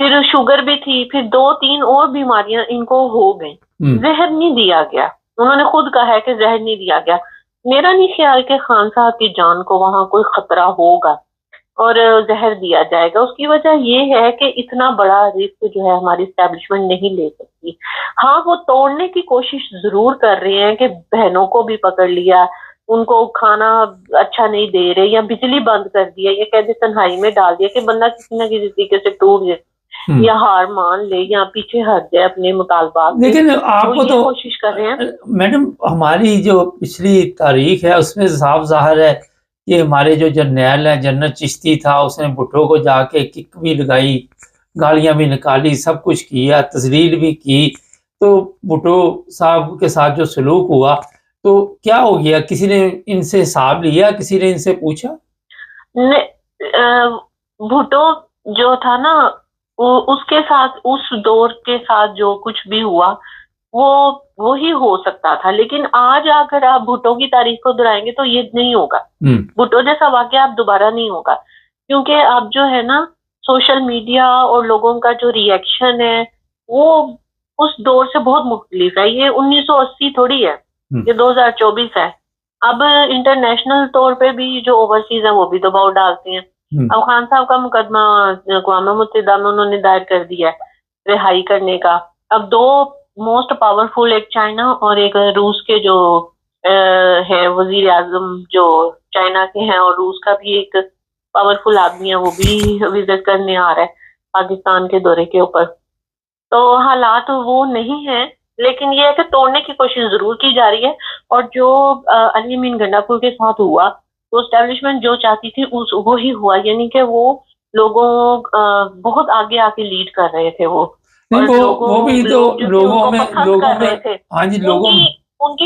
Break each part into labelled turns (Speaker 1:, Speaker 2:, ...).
Speaker 1: پھر شوگر بھی تھی، پھر 2-3 اور بیماریاں ان کو ہو گئیں. زہر نہیں دیا گیا، انہوں نے خود کہا ہے کہ زہر نہیں دیا گیا. میرا نہیں خیال کہ خان صاحب کی جان کو وہاں کوئی خطرہ ہوگا اور زہر دیا جائے گا. اس کی وجہ یہ ہے کہ اتنا بڑا رسک جو ہے ہماری اسٹیبلشمنٹ نہیں لے سکتی. ہاں وہ توڑنے کی کوشش ضرور کر رہے ہیں کہ بہنوں کو بھی پکڑ لیا، ان کو کھانا اچھا نہیں دے رہے، یا بجلی بند کر دیا، یا قید تنہائی میں ڈال دیا کہ بندہ کسی نہ کسی طریقے سے ٹوٹ جائے یا ہار مان لے یا پیچھے ہٹ جائے اپنے مطالبات.
Speaker 2: لیکن آپ کو تو
Speaker 1: کوشش کر رہے ہیں.
Speaker 2: میڈم ہماری جو پچھلی تاریخ ہے اس میں صاف ظاہر ہے کہ ہمارے جو جرنیل ہیں، جنرل چشتی تھا، اس نے بھٹو کو جا کے کک بھی لگائی، گالیاں بھی نکالی، سب کچھ کیا، تذلیل بھی کی. تو بھٹو صاحب کے ساتھ جو سلوک ہوا تو کیا ہو گیا؟ کسی نے ان سے حساب لیا؟ کسی نے ان سے پوچھا؟
Speaker 1: بھٹو جو تھا نا، اس کے ساتھ اس دور کے ساتھ جو کچھ بھی ہوا وہ وہی ہو سکتا تھا. لیکن آج اگر آپ بھٹو کی تاریخ کو دہرائیں گے تو یہ نہیں ہوگا. بھٹو جیسا واقعہ اب دوبارہ نہیں ہوگا، کیونکہ اب جو ہے نا سوشل میڈیا اور لوگوں کا جو ری ایکشن ہے وہ اس دور سے بہت مختلف ہے. یہ 1980 تھوڑی ہے، یہ 2024 ہے. اب انٹرنیشنل طور پہ بھی جو اوورسیز ہیں وہ بھی دباؤ ڈالتے ہیں. اب خان صاحب کا مقدمہ اقوام متحدہ میں انہوں نے دائر کر دیا ہے رہائی کرنے کا. اب 2 موسٹ پاورفل، ایک چائنا اور ایک روس کے جو ہے وزیر اعظم جو چائنا کے ہیں، اور روس کا بھی ایک پاورفل آدمی ہے، وہ بھی وزٹ کرنے آ رہا ہے پاکستان کے دورے کے اوپر. تو حالات وہ نہیں ہیں، لیکن یہ ہے کہ توڑنے کی کوشش ضرور کی جا رہی ہے. اور جو علی امین گنڈا پور کے ساتھ ہوا، تو اسٹیبلشمنٹ جو چاہتی تھی وہی ہوا. یعنی کہ وہ لوگوں بہت آگے آ کے لیڈ کر رہے تھے وہ
Speaker 2: بھی تو لوگوں میں ہاں جی، لوگوں
Speaker 1: ان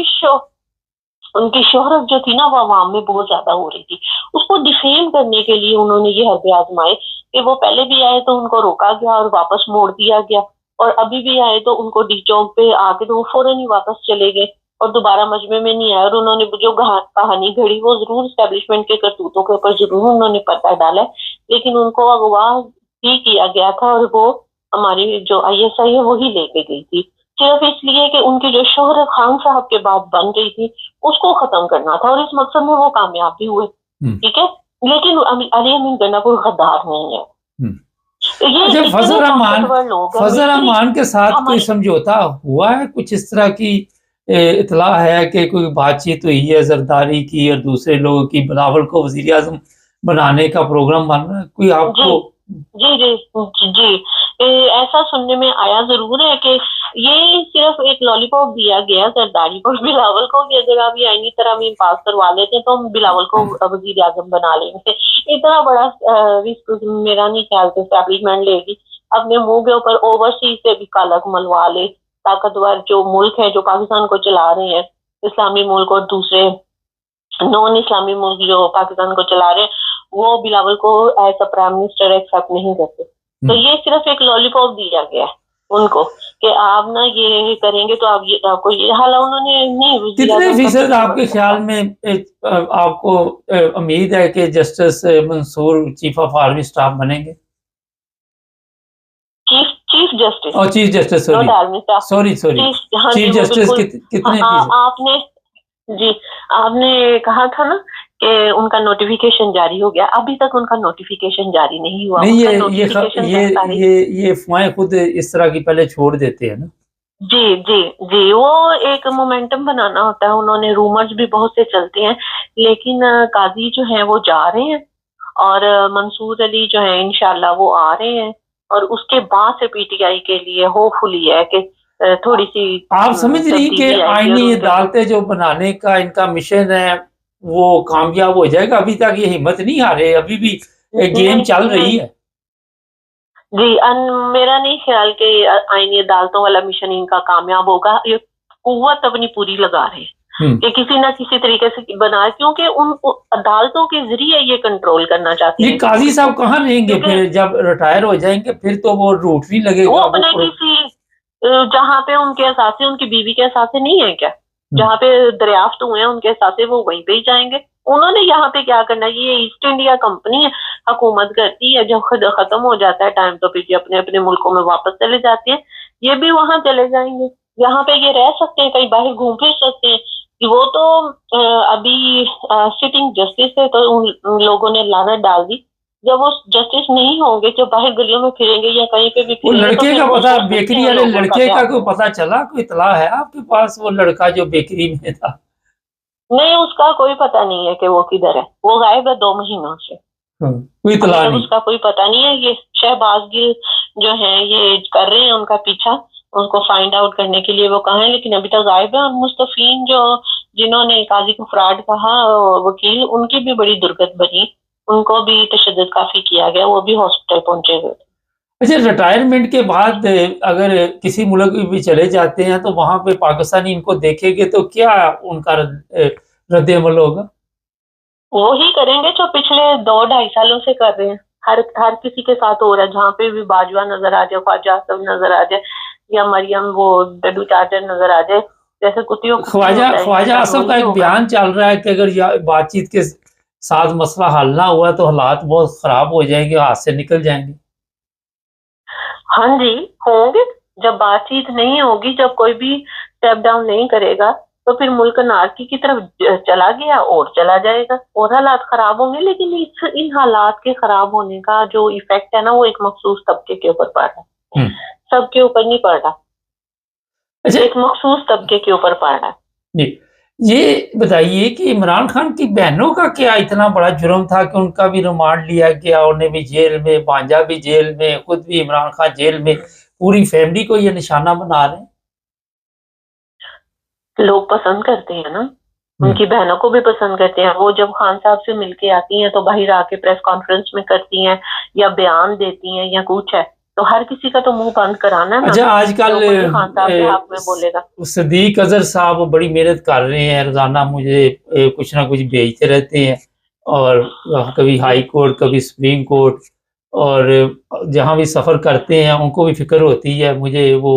Speaker 1: کی شہرت جو تھی نا وہ عوام میں بہت زیادہ ہو رہی تھی. اس کو ڈیفیم کرنے کے لیے انہوں نے یہ حربے آزمائے کہ وہ پہلے بھی آئے تو ان کو روکا گیا اور واپس موڑ دیا گیا، اور ابھی بھی آئے تو ان کو ڈی چوک پہ آ کے تو وہ فوراً ہی واپس چلے گئے اور دوبارہ مجمع میں نہیں آئے. اور انہوں نے جو کہانی گھڑی وہ ضرور اسٹیبلشمنٹ کے کرتوتوں کے اوپر ضرور انہوں نے پردہ ڈالا ہے، لیکن ان کو اغوا ہی کیا گیا تھا اور وہ ہماری جو ISI ہے وہی لے کے گئی تھی، صرف اس لیے کہ ان کی جو شہرت خان صاحب کے بعد بن گئی تھی اس کو ختم کرنا تھا، اور اس مقصد میں وہ کامیاب بھی ہوئے. ٹھیک ہے، لیکن علی امین گنڈا پور غدار نہیں ہے.
Speaker 2: فضل رحمان کے ساتھ کوئی سمجھوتا ہوا ہے؟ کچھ اس طرح کی اطلاع ہے کہ کوئی بات چیت ہوئی ہے زرداری کی اور دوسرے لوگوں کی، بلاول کو وزیر اعظم بنانے کا پروگرام بن رہا ہے کوئی آپ کو؟
Speaker 1: جی ایسا سننے میں آیا ضرور ہے کہ یہ صرف ایک لالی پاپ دیا گیا زرداری پر بلاول کو کہ اگر آپ یہ آئینی ترامیم پاس کروا لیتے تو ہم بلاول کو وزیر اعظم بنا لیں گے. اتنا بڑا رسک میرا نہیں خیال سے اسٹیبلشمنٹ لے گی. اپنے منہ کے اوپر اوورسیز سے بھی کالک ملوا لے. طاقتور جو ملک ہیں جو پاکستان کو چلا رہے ہیں، اسلامی ملک اور دوسرے نان اسلامی ملک جو پاکستان کو چلا رہے ہیں، وہ بلاول کو as a prime minister accept نہیں کرتے. تو یہ صرف ایک لالی پاپ دیا گیا ہے ان کو کہ آپ نا یہ کریں گے تو آپ کو یہ حال انہوں نے نہیں.
Speaker 2: کتنے فیصد آپ کے خیال میں آپ کو امید ہے کہ justice Mansoor chief of army staff بنیں گے؟
Speaker 1: چیف جسٹس
Speaker 2: اور chief justice sorry chief justice کتنے فیصد؟
Speaker 1: آپ نے کہا تھا نا کہ ان کا نوٹیفیکیشن جاری ہو گیا. ابھی تک ان کا نوٹیفیکیشن جاری نہیں ہوا.
Speaker 2: یہ افواہیں خود اس طرح کی پہلے چھوڑ دیتے ہیں نا.
Speaker 1: جی وہ ایک مومنٹم بنانا ہوتا ہے. انہوں نے رومرز بھی بہت سے چلتے ہیں، لیکن قاضی جو ہیں وہ جا رہے ہیں اور منصور علی جو ہیں انشاءاللہ وہ آ رہے ہیں، اور اس کے بعد سے PTI کے لیے ہوپ فلی ہے کہ تھوڑی سی
Speaker 2: آپ سمجھ رہی کہ آئینی عدالتیں جو بنانے کا ان کا مشن ہے وہ کامیاب ہو جائے گا؟ ابھی تک یہ ہمت نہیں آ رہے، ابھی بھی گیم چل رہی ہے.
Speaker 1: جی میرا نہیں خیال کہ آئینی عدالتوں والا مشن ان کا کامیاب ہوگا. یہ قوت اپنی پوری لگا رہے ہیں کہ کسی نہ کسی طریقے سے بنا، کیونکہ ان عدالتوں کے ذریعے یہ کنٹرول کرنا چاہتے ہیں.
Speaker 2: یہ قاضی صاحب کہاں رہیں گے پھر جب ریٹائر ہو جائیں گے؟ پھر تو وہ روٹ نہیں لگے گا.
Speaker 1: وہ اپنے کسی جہاں پہ ان کے اثاثے ان کی بیوی کے اثاثے نہیں ہیں کیا، جہاں پہ دریافت ہوئے ہیں ان کے اثاثے وہ وہیں پہ ہی جائیں گے. انہوں نے یہاں پہ کیا کرنا ہے؟ یہ ایسٹ انڈیا کمپنی ہے، حکومت کرتی ہے. جب خود ختم ہو جاتا ہے ٹائم تو پھر یہ اپنے اپنے ملکوں میں واپس چلے جاتے ہیں. یہ بھی وہاں چلے جائیں گے. یہاں پہ یہ رہ سکتے ہیں, کہیں باہر گھوم پھر سکتے ہیں. وہ تو ابھی سٹنگ جسٹس ہے تو ان لوگوں نے لعنت ڈال دی. جب وہ جسٹس نہیں ہوں گے, جب باہر گلیوں میں پھریں گے یا کہیں پہ بھی
Speaker 2: وہ
Speaker 1: پھریں گے, تو
Speaker 2: لڑکے
Speaker 1: پھر
Speaker 2: کا
Speaker 1: وہ
Speaker 2: پتا,
Speaker 1: سوچ سکتے
Speaker 2: بیکری
Speaker 1: ہیں
Speaker 2: والے
Speaker 1: لوگوں
Speaker 2: لڑکے
Speaker 1: کیا.
Speaker 2: کا کوئی پتا چلا, کوئی اطلاع ہے آپ کے پاس, وہ لڑکا جو بیکری میں تھا؟
Speaker 1: نہیں, اس کا کوئی پتہ نہیں ہے کہ وہ کدھر ہے. وہ غائب ہے 2 مہینوں سے.
Speaker 2: کوئی
Speaker 1: ابھی
Speaker 2: اطلاع
Speaker 1: تک
Speaker 2: نہیں.
Speaker 1: اس کا کوئی پتہ نہیں ہے. یہ شہباز گل جو ہیں یہ کر رہے ہیں ان کا پیچھا, ان کو فائنڈ آؤٹ کرنے کے لیے وہ کہاں ہیں, لیکن ابھی تک غائب ہے. اور مستفین جو جنہوں نے قاضی کو فراڈ کہا, وکیل, ان کی بھی بڑی درگت بنی. ان کو بھی تشدد کافی کیا گیا, وہ بھی ہاسپٹل پہنچے ہوئے.
Speaker 2: اچھا, ریٹائرمنٹ کے بعد اگر کسی ملک میں بھی چلے جاتے ہیں تو وہاں پہ پاکستانی ان کو دیکھیں گے تو کیا ان کا رد عمل ہوگا؟
Speaker 1: وہی کریں گے جو پچھلے 2-2.5 سالوں سے کر رہے ہیں. ہر کسی کے ساتھ ہو رہا ہے. جہاں پہ بھی باجوہ نظر آ جائے, خواجہ آصف نظر آ جائے, یا مریم وہ ڈڈو چارجر نظر آ جائے, جیسے کتیوں
Speaker 2: خواجہ آصف کا ایک بیان چل رہا ہے کہ اگر بات چیت کے ساتھ مسئلہ حل نہ ہوا تو حالات بہت خراب ہو جائیں گے, ہاتھ سے نکل جائیں گے.
Speaker 1: ہاں جی, ہوں گے. جب بات چیت نہیں ہوگی, جب کوئی بھی اسٹیپ ڈاؤن نہیں کرے گا, تو پھر ملک نارکی کی طرف چلا گیا اور چلا جائے گا, اور حالات خراب ہوں گے. لیکن ان حالات کے خراب ہونے کا جو ایفیکٹ ہے نا, وہ ایک مخصوص طبقے کے اوپر پڑ رہا ہے, سب کے اوپر نہیں پڑ رہا. ایک مخصوص طبقے کے اوپر پڑ رہا ہے.
Speaker 2: یہ بتائیے کہ عمران خان کی بہنوں کا کیا اتنا بڑا جرم تھا کہ ان کا بھی ریمانڈ لیا گیا, انہیں بھی جیل میں, بانجا بھی جیل میں, خود بھی عمران خان جیل میں, پوری فیملی کو یہ نشانہ بنا رہے ہیں؟
Speaker 1: لوگ پسند کرتے ہیں نا, ان کی بہنوں کو بھی پسند کرتے ہیں. وہ جب خان صاحب سے مل کے آتی ہیں تو باہر آ کے پریس کانفرنس میں کرتی ہیں یا بیان دیتی ہیں یا کچھ ہے, تو ہر کسی کا تو منہ بند کرانا ہے نا.
Speaker 2: اچھا, آج کل
Speaker 1: خان صاحب کے حق میں بولے گا.
Speaker 2: صدیق اظہر صاحب بڑی محنت کر رہے ہیں, روزانہ مجھے کچھ نہ کچھ بھیجتے رہتے ہیں, اور کبھی ہائی کورٹ, کبھی سپریم کورٹ, اور جہاں بھی سفر کرتے ہیں ان کو بھی فکر ہوتی ہے. مجھے وہ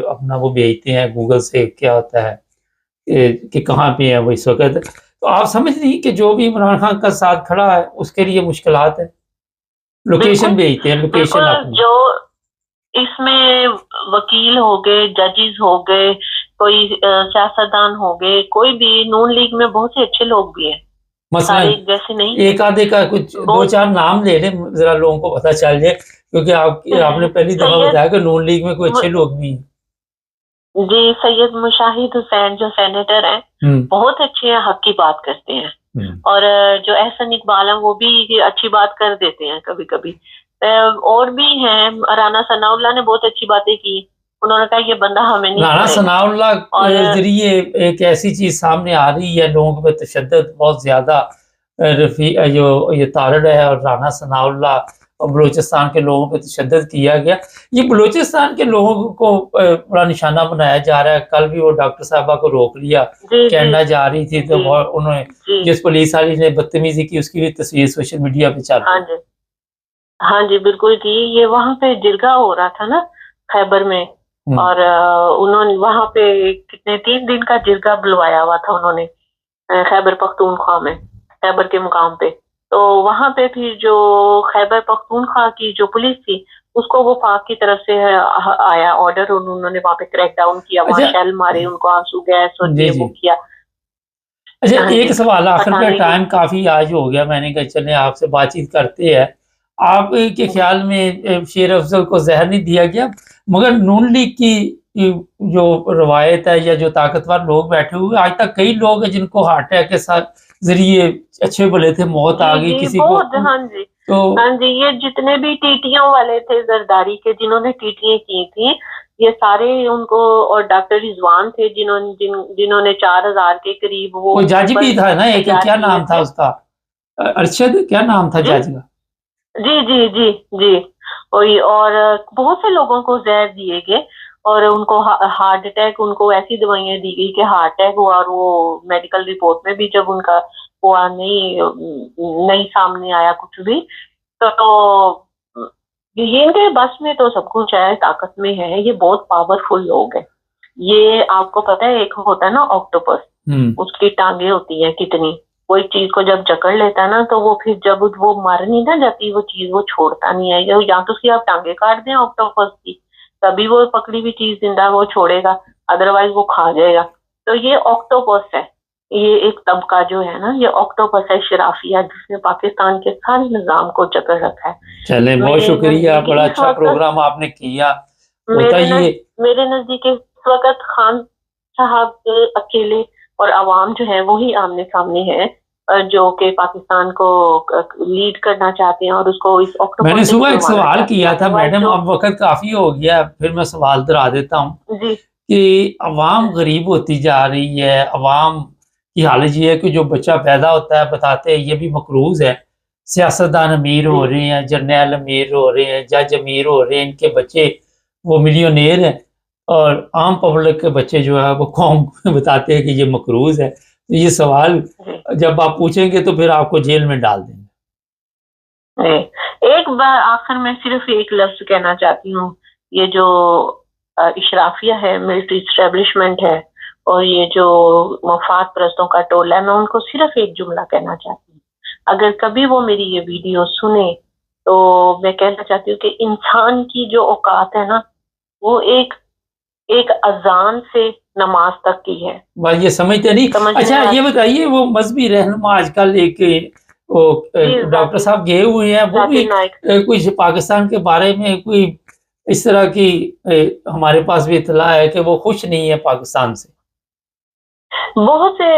Speaker 2: اپنا وہ بھیجتے ہیں گوگل سے, کیا ہوتا ہے کہ کہاں پہ ہے وہ اس وقت. تو آپ سمجھ رہی کہ جو بھی عمران خان کا ساتھ کھڑا ہے اس کے لیے مشکلات ہیں. لوکیشن بھیجتے ہیں, لوکیشن اپنی.
Speaker 1: جو اس میں وکیل ہو گئے, ججز ہو گئے, کوئی سیاستدان ہو گئے, کوئی بھی, نون لیگ میں بہت سے اچھے لوگ بھی ہیں,
Speaker 2: مثلا
Speaker 1: جیسے نہیں,
Speaker 2: ایک آدھے کا کچھ 2-4 نام لے لیں, ذرا لوگوں کو پتہ چل جائے, کیونکہ آپ نے پہلی دفعہ بتایا کہ نون لیگ میں کوئی اچھے لوگ بھی ہیں.
Speaker 1: جی, سید مشاہد حسین جو سینیٹر ہیں, بہت اچھے ہیں, حق کی بات کرتے ہیں. اور جو احسن اقبال ہیں وہ بھی اچھی بات کر دیتے ہیں کبھی کبھی. اور بھی ہیں, رانا ثناء اللہ نے بہت اچھی باتیں کی. انہوں نے کہا یہ بندہ ہمیں نہیں,
Speaker 2: رانا ثناء اللہ کے ذریعے ایک ایسی چیز سامنے آ رہی ہے, لوگوں پہ تشدد بہت زیادہ جو یہ تارڑ ہے, اور رانا ثناء اللہ اور بلوچستان کے لوگوں پہ تشدد کیا گیا. یہ بلوچستان کے لوگوں کو بڑا نشانہ بنایا جا رہا ہے. کل بھی وہ ڈاکٹر صاحبہ کو روک لیا, کینیڈا جا رہی تھی, تو انہوں نے جس پولیس والی نے بدتمیزی کی اس کی بھی تصویر سوشل میڈیا پہ چل رہی ہے.
Speaker 1: ہاں جی, بالکل کی. یہ وہاں پہ جرگہ ہو رہا تھا نا خیبر میں, اور انہوں نے وہاں پہ کتنے 3 دن کا جرگہ بلوایا ہوا تھا انہوں نے خیبر پختونخوا میں, خیبر کے مقام پہ. تو وہاں پہ پھر جو خیبر پختونخوا کی جو پولیس تھی, اس کو وہ پاک کی طرف سے آیا آرڈر, انہوں نے وہاں پہ کریک ڈاؤن کیا, وہاں شیل مارے, ان کو آنسو گیس اور یہ وہ کیا.
Speaker 2: اچھا, ایک سوال آخر کا, ٹائم کافی آج ہو گیا, میں نے کہا چلیں آپ سے بات چیت کرتے ہیں. آپ کے خیال میں شیر افضل کو زہر نہیں دیا گیا؟ مگر نون لیگ کی جو روایت ہے یا جو طاقتور لوگ بیٹھے ہوئے, آج تک کئی لوگ ہیں جن کو ہارٹ اٹیک کے ساتھ ذریعے اچھے بھلے تھے, موت آ گئی کسی کو.
Speaker 1: ہاں جی, یہ جتنے بھی ٹیٹیوں والے تھے زرداری کے, جنہوں نے ٹیٹیاں کی تھیں, یہ سارے ان کو, اور ڈاکٹر رضوان تھے جنہوں نے 4000 کے قریب وہ
Speaker 2: جج بھی تھا نا ایک, کیا نام تھا اس کا, ارشد, کیا نام تھا جج کا؟
Speaker 1: جی جی جی جی, اور بہت سے لوگوں کو زہر دیے گئے, اور ان کو ہارٹ اٹیک, ان کو ایسی دوائیاں دی گئی کہ ہارٹ اٹیک ہوا. اور وہ میڈیکل رپورٹ میں بھی جب ان کا ہوا نہیں سامنے آیا کچھ بھی, تو یہ ان کے بس میں تو سب کچھ ہے, طاقت میں ہے, یہ بہت پاورفل لوگ ہیں. یہ آپ کو پتا ہے, ایک ہوتا ہے نا آکٹوپس, اس کی ٹانگیں ہوتی ہیں کتنی, وہ ایک چیز کو جب جکڑ لیتا ہے نا تو وہ پھر جب وہ مر نہیں نہ جاتی وہ چیز، وہ چھوڑتا نہیں ہے. یا تو اس کی آپ ٹانگیں کاٹ دیں آکٹوپس کی، تبھی وہ پکڑی ہوئی چیز زندہ وہ چھوڑے گا، ادروائز وہ کھا جائے گا. تو یہ آکٹوپس ہے، یہ ایک طبقہ جو ہے نا یہ آکٹوپس ہے شرافیہ، جس نے پاکستان کے سارے نظام کو جکڑ رکھا ہے.
Speaker 2: چلیں بہت شکریہ، بڑا اچھا پروگرام آپ نے کیا.
Speaker 1: میرے نزدیک اس وقت خان صاحب اکیلے اور عوام جو ہے وہی آمنے سامنے ہے جو کہ پاکستان کو لیڈ کرنا چاہتے ہیں اور اس کو اس اکتوبر.
Speaker 2: میں نے صبح ایک سوال کیا تھا میڈم، اب وقت کافی ہو گیا، پھر میں سوال دہرا دیتا ہوں
Speaker 1: جی
Speaker 2: کہ عوام غریب ہوتی جا رہی ہے، عوام کی حالت یہ ہے کہ جو بچہ پیدا ہوتا ہے بتاتے ہیں یہ بھی مقروض ہے، سیاستدان امیر ہو رہے ہیں، جرنیل امیر ہو رہے ہیں، جج امیر ہو رہے ہیں، ان کے بچے وہ ملینئر ہیں، اور عام پبلک کے بچے جو ہے وہ قوم بتاتے ہیں کہ یہ مقروض ہے. تو یہ سوال جب آپ پوچھیں گے تو پھر آپ کو جیل میں ڈال دیں گے.
Speaker 1: ایک بار آخر میں صرف ایک لفظ کہنا چاہتی ہوں، یہ جو اشرافیہ ہے، ملٹری اسٹیبلشمنٹ ہے، اور یہ جو مفاد پرستوں کا ٹولہ ہے، میں ان کو صرف ایک جملہ کہنا چاہتی ہوں. اگر کبھی وہ میری یہ ویڈیو سنے تو میں کہنا چاہتی ہوں کہ انسان کی جو اوقات ہے نا وہ ایک اذان سے نماز تک کی ہے.
Speaker 2: یہ سمجھتے نہیں. اچھا یہ بتائیے، وہ مذہبی رہنما آج کل ایک ڈاکٹر صاحب گئے ہوئے ہیں، وہ بھی کچھ پاکستان کے بارے میں کوئی اس طرح کی ہمارے پاس بھی اطلاع ہے کہ وہ خوش نہیں ہے پاکستان سے.
Speaker 1: بہت سے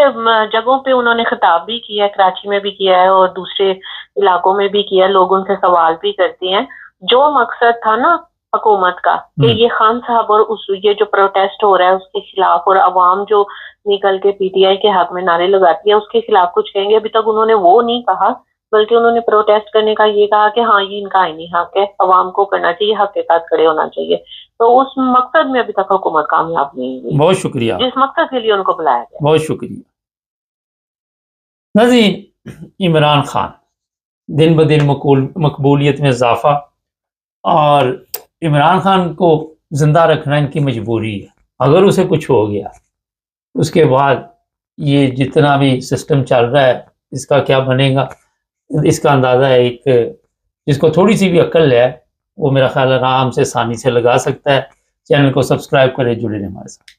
Speaker 1: جگہوں پہ انہوں نے خطاب بھی کیا ہے، کراچی میں بھی کیا ہے اور دوسرے علاقوں میں بھی کیا. لوگ ان سے سوال بھی کرتے ہیں. جو مقصد تھا نا حکومت کا کہ یہ خان صاحب اور یہ جو پروٹیسٹ ہو رہا ہے اس کے خلاف، اور عوام جو نکل کے پی ٹی آئی کے حق میں نعرے لگاتی ہے اس کے خلاف کچھ کہیں گے، ابھی تک انہوں نے وہ نہیں کہا، بلکہ انہوں نے پروٹیسٹ کرنے کا یہ کہا کہ ہاں یہ ان کا آئینی حق ہے، عوام کو کرنا چاہیے، حق کے ساتھ کھڑے ہونا چاہیے. تو اس مقصد میں ابھی تک حکومت کامیاب نہیں ہوئی.
Speaker 2: بہت شکریہ،
Speaker 1: جس مقصد کے لیے ان کو بلایا گیا.
Speaker 2: بہت شکریہ. ناظرین، عمران خان دن بدن مقبولیت میں اضافہ، اور عمران خان کو زندہ رکھنا ان کی مجبوری ہے. اگر اسے کچھ ہو گیا اس کے بعد یہ جتنا بھی سسٹم چل رہا ہے اس کا کیا بنے گا، اس کا اندازہ ہے ایک جس کو تھوڑی سی بھی عقل ہے وہ میرا خیال آرام سے آسانی سے لگا سکتا ہے. چینل کو سبسکرائب کرے، جڑے رہیں ہمارے ساتھ.